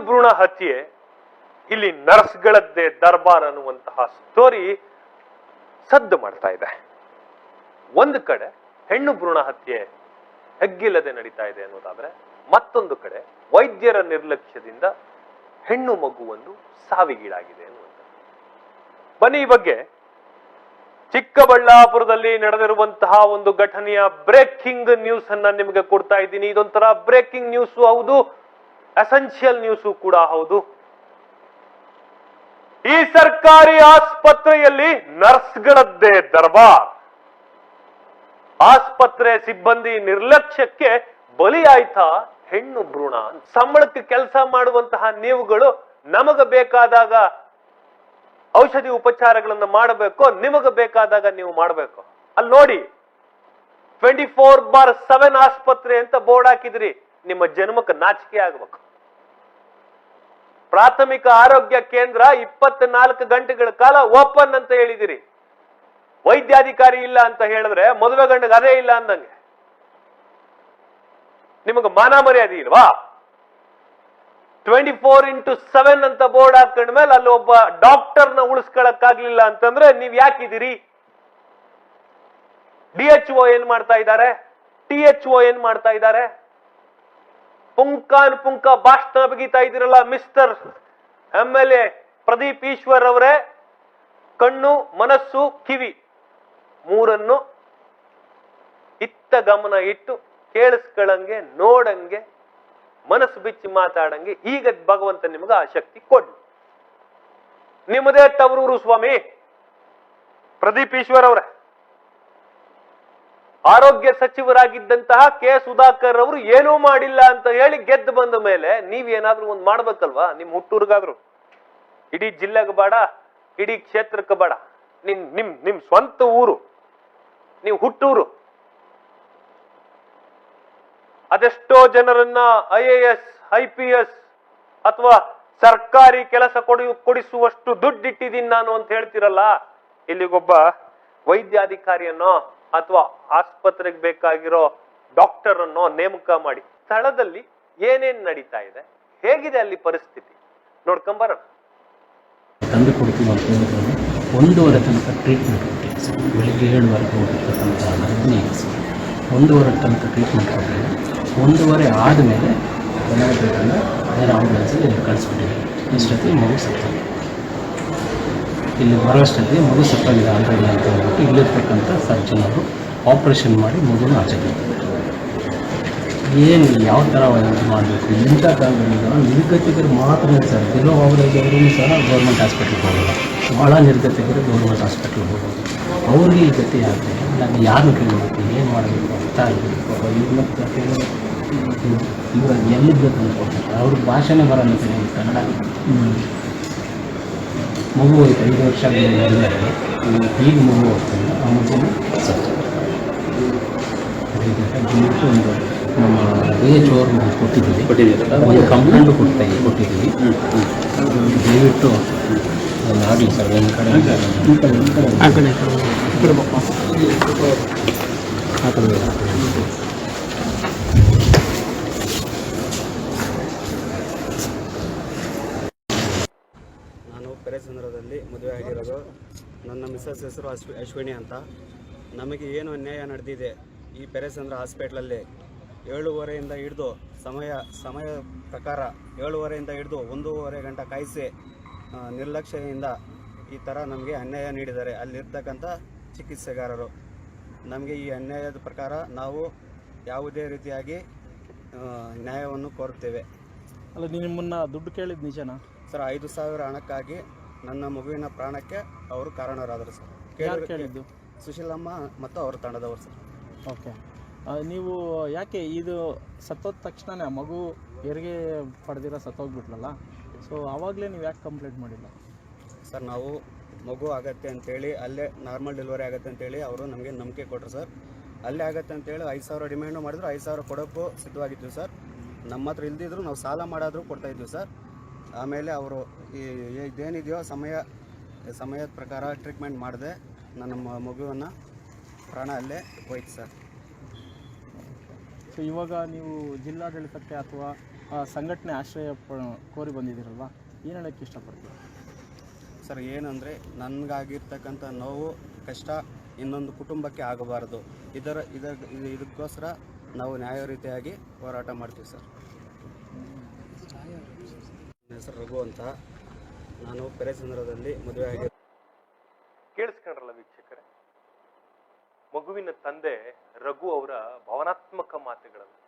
ಭ್ರೂಣ ಹತ್ಯೆ ಇಲ್ಲಿ ನರ್ಸ್ಗಳದ್ದೇ ದರ್ಬಾರ್ ಅನ್ನುವಂತಹ ಸ್ಟೋರಿ ಸದ್ದು ಮಾಡ್ತಾ ಇದೆ. ಒಂದು ಕಡೆ ಹೆಣ್ಣು ಭ್ರೂಣ ಹತ್ಯೆ ಹೆಗ್ಗಿಲ್ಲದೆ ನಡೀತಾ ಇದೆ ಅನ್ನೋದಾದ್ರೆ, ಮತ್ತೊಂದು ಕಡೆ ವೈದ್ಯರ ನಿರ್ಲಕ್ಷ್ಯದಿಂದ ಹೆಣ್ಣು ಮಗುವೊಂದು ಸಾವಿಗೀಡಾಗಿದೆ ಅನ್ನುವಂಥದ್ದು. ಬನ್ನಿ ಈ ಬಗ್ಗೆ ಚಿಕ್ಕಬಳ್ಳಾಪುರದಲ್ಲಿ ನಡೆದಿರುವಂತಹ ಒಂದು ಘಟನೆಯ ಬ್ರೇಕಿಂಗ್ ನ್ಯೂಸ್ ಅನ್ನ ನಿಮಗೆ ಕೊಡ್ತಾ ಇದ್ದೀನಿ. ಇದೊಂಥರ ಬ್ರೇಕಿಂಗ್ ನ್ಯೂಸ್ ಹೌದು, ಎಸೆನ್ಷಿಯಲ್ ನ್ಯೂಸ್ ಕೂಡ ಹೌದು. ಈ ಸರ್ಕಾರಿ ಆಸ್ಪತ್ರೆಯಲ್ಲಿ ನರ್ಸ್ಗಳದ್ದೇ ದರ್ಬಾರ್. ಆಸ್ಪತ್ರೆ ಸಿಬ್ಬಂದಿ ನಿರ್ಲಕ್ಷ್ಯಕ್ಕೆ ಬಲಿಯಾಯ್ತಾ ಹೆಣ್ಣು ಭ್ರೂಣ. ಸಂಬಳಕ್ಕೆ ಕೆಲಸ ಮಾಡುವಂತಹ ನೀವುಗಳು ನಮಗ ಬೇಕಾದಾಗ ಔಷಧಿ ಉಪಚಾರಗಳನ್ನು ಮಾಡಬೇಕು, ನಿಮಗ ಬೇಕಾದಾಗ ನೀವು ಮಾಡಬೇಕು. ಅಲ್ಲಿ ನೋಡಿ 24/7 ಆಸ್ಪತ್ರೆ ಅಂತ ಬೋರ್ಡ್ ಹಾಕಿದ್ರಿ. ನಿಮ್ಮ ಜನ್ಮಕ್ಕೆ ನಾಚಿಕೆ ಆಗಬೇಕು. ಪ್ರಾಥಮಿಕ ಆರೋಗ್ಯ ಕೇಂದ್ರ 24 ಗಂಟೆಗಳ ಕಾಲ ಓಪನ್ ಅಂತ ಹೇಳಿದಿರಿ. ವೈದ್ಯಾಧಿಕಾರಿ ಇಲ್ಲ ಅಂತ ಹೇಳಿದ್ರೆ ಮದುವೆ ಗಂಡಗೆ ಅದೇ ಇಲ್ಲ ಅಂದಂಗೆ. ನಿಮಗೆ ಮಾನ ಮರ್ಯಾದೆ ಇಲ್ವಾ? 24/7 ಅಂತ ಬೋರ್ಡ್ ಹಾಕೊಂಡ್ಮೇಲೆ ಅಲ್ಲಿ ಒಬ್ಬ ಡಾಕ್ಟರ್ನ ಉಳಿಸ್ಕೊಳಕ್ಕಾಗ್ಲಿಲ್ಲ ಅಂತಂದ್ರೆ ನೀವ್ ಯಾಕಿದ್ದೀರಿ? DHO ಏನ್ ಮಾಡ್ತಾ ಇದ್ದಾರೆ? THO ಏನ್ ಮಾಡ್ತಾ ಇದ್ದಾರೆ? ಪುಂಕಾನ್ ಪುಂಕ ಭಾಷಣ ಬಗೀತಾ ಇದ್ದೀರಲ್ಲ ಮಿಸ್ಟರ್ MLA ಪ್ರದೀಪ್ ಈಶ್ವರ್ ಅವರೇ. ಕಣ್ಣು, ಮನಸ್ಸು, ಕಿವಿ ಮೂರನ್ನು ಇತ್ತ ಗಮನ ಇಟ್ಟು ಕೇಳಿಸ್ಕೊಳ್ಳಂಗೆ, ನೋಡಂಗೆ, ಮನಸ್ಸು ಬಿಚ್ಚಿ ಮಾತಾಡಂಗೆ ಈಗ ಭಗವಂತ ನಿಮಗೆ ಆ ಶಕ್ತಿ ಕೊಡ್ಲಿ. ನಿಮ್ಮದೇ ತವರೂರು ಸ್ವಾಮಿ ಪ್ರದೀಪ್ ಈಶ್ವರ್ ಅವರೇ. ಆರೋಗ್ಯ ಸಚಿವರಾಗಿದ್ದಂತಹ K. ಸುಧಾಕರ್ ಅವರು ಏನೂ ಮಾಡಿಲ್ಲ ಅಂತ ಹೇಳಿ ಗೆದ್ದು ಬಂದ ಮೇಲೆ ನೀವೇನಾದ್ರೂ ಒಂದು ಮಾಡ್ಬೇಕಲ್ವಾ? ನಿಮ್ ಹುಟ್ಟೂರ್ಗಾದ್ರು, ಇಡೀ ಜಿಲ್ಲೆಗೆ ಬೇಡ, ಇಡೀ ಕ್ಷೇತ್ರಕ್ಕೆ ಬೇಡ, ನಿಮ್ ಸ್ವಂತ ಊರು, ನೀವು ಹುಟ್ಟೂರು. ಅದೆಷ್ಟೋ ಜನರನ್ನ IAS, IPS ಅಥವಾ ಸರ್ಕಾರಿ ಕೆಲಸ ಕೊಡಿಸುವಷ್ಟು ದುಡ್ಡಿಟ್ಟಿದ್ದೀನಿ ನಾನು ಅಂತ ಹೇಳ್ತಿರಲ್ಲ. ಇಲ್ಲಿಗೊಬ್ಬ ವೈದ್ಯಾಧಿಕಾರಿಯನ್ನೋ ಅಥವಾ ಆಸ್ಪತ್ರೆಗೆ ಬೇಕಾಗಿರೋ ಡಾಕ್ಟರ್ ಅನ್ನೋ ನೇಮಕ ಮಾಡಿ ಸ್ಥಳದಲ್ಲಿ ಏನೇನ್ ನಡೀತಾ ಇದೆ, ಹೇಗಿದೆ ಅಲ್ಲಿ ಪರಿಸ್ಥಿತಿ ನೋಡ್ಕೊಂಬರೋಣ. ತಂದು ಕೊಡ್ತೀವಿ ಅಂತ ಹೇಳಿದ್ರೆ 1:30 ತನಕ ಟ್ರೀಟ್ಮೆಂಟ್ ಕೊಟ್ಟಿದೆ ಸರ್. ಬೆಳಿಗ್ಗೆ 7:00ವರೆಗೆ ಹೋಗಿರ್ತಕ್ಕಂಥ 1:30 ತನಕ ಟ್ರೀಟ್ಮೆಂಟ್ ಕೊಟ್ಟಿದೆ. 1:30 ಆದಮೇಲೆ ಏನಾಗಬೇಕಂದ್ರೆ ಬೇರೆ ಆಂಬುಲೆನ್ಸಲ್ಲಿ ಇಲ್ಲಿ ಕಳಿಸ್ಬಿಟ್ಟಿದೆ. ಇಷ್ಟೊತ್ತಿಗೆ ಮಗು ಸತ್ತೋಗಿದೆ. ಇಲ್ಲಿ ಬರೋಷ್ಟೊತ್ತಿಗೆ ಮಗು ಸತ್ತೋಗಿದೆ ಆಲ್ರೆಡಿ ಅಂತ ಹೇಳ್ಬಿಟ್ಟು ಇಲ್ಲಿರ್ತಕ್ಕಂಥ ಸರ್ಜನ್ ಅವರು ಆಪ್ರೇಷನ್ ಮಾಡಿ ಮಗುನ ಆಚೆ ಬಿಡ್ತಾರೆ. ಏನು ಯಾವ ಥರ ಮಾಡಬೇಕು? ಇಂಥ ಕಾಲದಲ್ಲಿ ನಿರ್ಗತಿಕರು ಮಾತ್ರ ಸರ್. ಬಿಲೋ ಅವರೇಜ್ ಅವರು ಸಹ ಗೌರ್ಮೆಂಟ್ ಹಾಸ್ಪಿಟ್ಲಿಗೆ ಹೋಗೋಲ್ಲ. ಭಾಳ ನಿರ್ಗತಿಕರು ಗೌರ್ಮೆಂಟ್ ಹಾಸ್ಪಿಟ್ಲಿಗೆ ಹೋಗೋದು. ಅವ್ರಿಗೆ ಈ ಗತಿ ಆಗ್ತದೆ. ನಾನು ಯಾರನ್ನು ಕೇಳಬೇಕು, ಏನು ಮಾಡಬೇಕು ಅಂತ ಆಗಬೇಕು. ಇವಾಗ ಎಲ್ಲಿದ್ದಕ್ಕೆ ಅಂದ್ಕೊಡ್ತಾರೆ. ಅವ್ರ ಭಾಷೆನೇ ಬರೋಲ್ಲ ಸರ್ ಕನ್ನಡ. ಮಗು ಹೋಯ್ತು 5 ವರ್ಷ ಈಗ ಮಗು ಹೋಗ್ತಾನೆ. ಆ ಮಗುನ ಸತ್ತು ದಯವಿಟ್ಟು ಒಂದು ನಮ್ಮ DHO ಅವ್ರಿಗೆ ಕೊಟ್ಟಿದ್ದೀವಿ, ಒಂದು ಕಂಪ್ಲೇಂಟು ಕೊಟ್ಟಿದ್ದೀವಿ. ದಯವಿಟ್ಟು ಆಗಲಿ ಸರ್. ಒಂದು ಕಡೆ ನಾನು ಪೆರೇಸಂದ್ರದಲ್ಲಿ ಮದುವೆ ಆಗಿರೋದು. ನನ್ನ ಮಿಸ್ಸಸ್ ಹೆಸರು ಅಶ್ವಿನಿ ಅಂತ. ನಮಗೆ ಏನು ಅನ್ಯಾಯ ನಡೆದಿದೆ ಈ ಪೆರೇಸಂದ್ರ ಹಾಸ್ಪಿಟ್ಲಲ್ಲಿ 7:30 ಹಿಡಿದು ಸಮಯ ಪ್ರಕಾರ 7:30 ಹಿಡಿದು 1:30 ಗಂಟೆ ಕಾಯಿಸಿ ನಿರ್ಲಕ್ಷ್ಯದಿಂದ ಈ ಥರ ನಮಗೆ ಅನ್ಯಾಯ ನೀಡಿದ್ದಾರೆ ಅಲ್ಲಿರ್ತಕ್ಕಂಥ ಚಿಕಿತ್ಸೆಗಾರರು. ನಮಗೆ ಈ ಅನ್ಯಾಯದ ಪ್ರಕಾರ ನಾವು ಯಾವುದೇ ರೀತಿಯಾಗಿ ನ್ಯಾಯವನ್ನು ಕೋರುತ್ತೇವೆ. ಅಲ್ಲ, ನಿಮ್ಮನ್ನು ದುಡ್ಡು ಕೇಳಿದ್ದು ನಿಜನಾ ಸರ್? 5,000 ಹಣಕ್ಕಾಗಿ ನನ್ನ ಮಗುವಿನ ಪ್ರಾಣಕ್ಕೆ ಅವರು ಕಾರಣರಾದರು ಸರ್. ಕೇಳಿದ್ದು ಸುಶೀಲಮ್ಮ ಮತ್ತು ಅವ್ರ ತಂಡದವರು ಸರ್. ಓಕೆ, ನೀವು ಯಾಕೆ ಇದು ಸತ್ತೋದ ತಕ್ಷಣ ಮಗು ಹೆರಿಗೆ ಪಡೆದಿರೋ ಸತ್ತೋಗ್ಬಿಟ್ಲಲ್ಲ, ಸೊ ಆವಾಗಲೇ ನೀವು ಯಾಕೆ ಕಂಪ್ಲೇಂಟ್ ಮಾಡಿಲ್ಲ ಸರ್? ನಾವು ಮಗು ಆಗತ್ತೆ ಅಂತೇಳಿ ಅಲ್ಲೇ ನಾರ್ಮಲ್ ಡೆಲಿವರಿ ಆಗುತ್ತೆ ಅಂತೇಳಿ ಅವರು ನಮಗೆ ನಂಬಿಕೆ ಕೊಟ್ಟರು ಸರ್. ಅಲ್ಲೇ ಆಗುತ್ತೆ ಅಂತೇಳಿ 5,000 ಡಿಮ್ಯಾಂಡು ಮಾಡಿದ್ರು. 5,000 ಕೊಡೋಕ್ಕೂ ಸಿದ್ಧವಾಗಿದ್ವಿ ಸರ್. ನಮ್ಮ ಹತ್ರ ಇಲ್ದಿದ್ರು ನಾವು ಸಾಲ ಮಾಡಾದರೂ ಕೊಡ್ತಾಯಿದ್ವಿ ಸರ್. ಆಮೇಲೆ ಅವರು ಇದೇನಿದೆಯೋ ಸಮಯದ ಪ್ರಕಾರ ಟ್ರೀಟ್ಮೆಂಟ್ ಮಾಡಿದೆ ನನ್ನ ಮಗುವನ್ನು ಪ್ರಾಣ ಅಲ್ಲೇ ಹೋಯ್ತು ಸರ್. ಸೊ ಇವಾಗ ನೀವು ಜಿಲ್ಲಾಡಳಿತಕ್ಕೆ ಅಥವಾ ಸಂಘಟನೆ ಆಶ್ರಯ ಕೋರಿ ಬಂದಿದ್ದೀರಲ್ವ, ಏನು ಹೇಳೋಕ್ಕೆ ಇಷ್ಟಪಡ್ತೀವಿ? ಸರ್, ಏನಂದರೆ ನನಗಾಗಿರ್ತಕ್ಕಂಥ ನೋವು ಕಷ್ಟ ಇನ್ನೊಂದು ಕುಟುಂಬಕ್ಕೆ ಆಗಬಾರ್ದು. ಇದಕ್ಕೋಸ್ಕರ ನಾವು ನ್ಯಾಯರೀತಿಯಾಗಿ ಹೋರಾಟ ಮಾಡ್ತೀವಿ ಸರ್. ನನ್ನ ಹೆಸರು ರಘು ಅಂತ, ನಾನು ಪೆರೇಸಂದ್ರದಲ್ಲಿ ಮದುವೆ ಆಗಿ. ಕೇಳಿಸ್ಕೊಂಡ್ರಲ್ಲ ವೀಕ್ಷಕರೇ, ಮಗುವಿನ ತಂದೆ ರಘು ಅವರ ಭಾವನಾತ್ಮಕ ಮಾತುಗಳನ್ನು.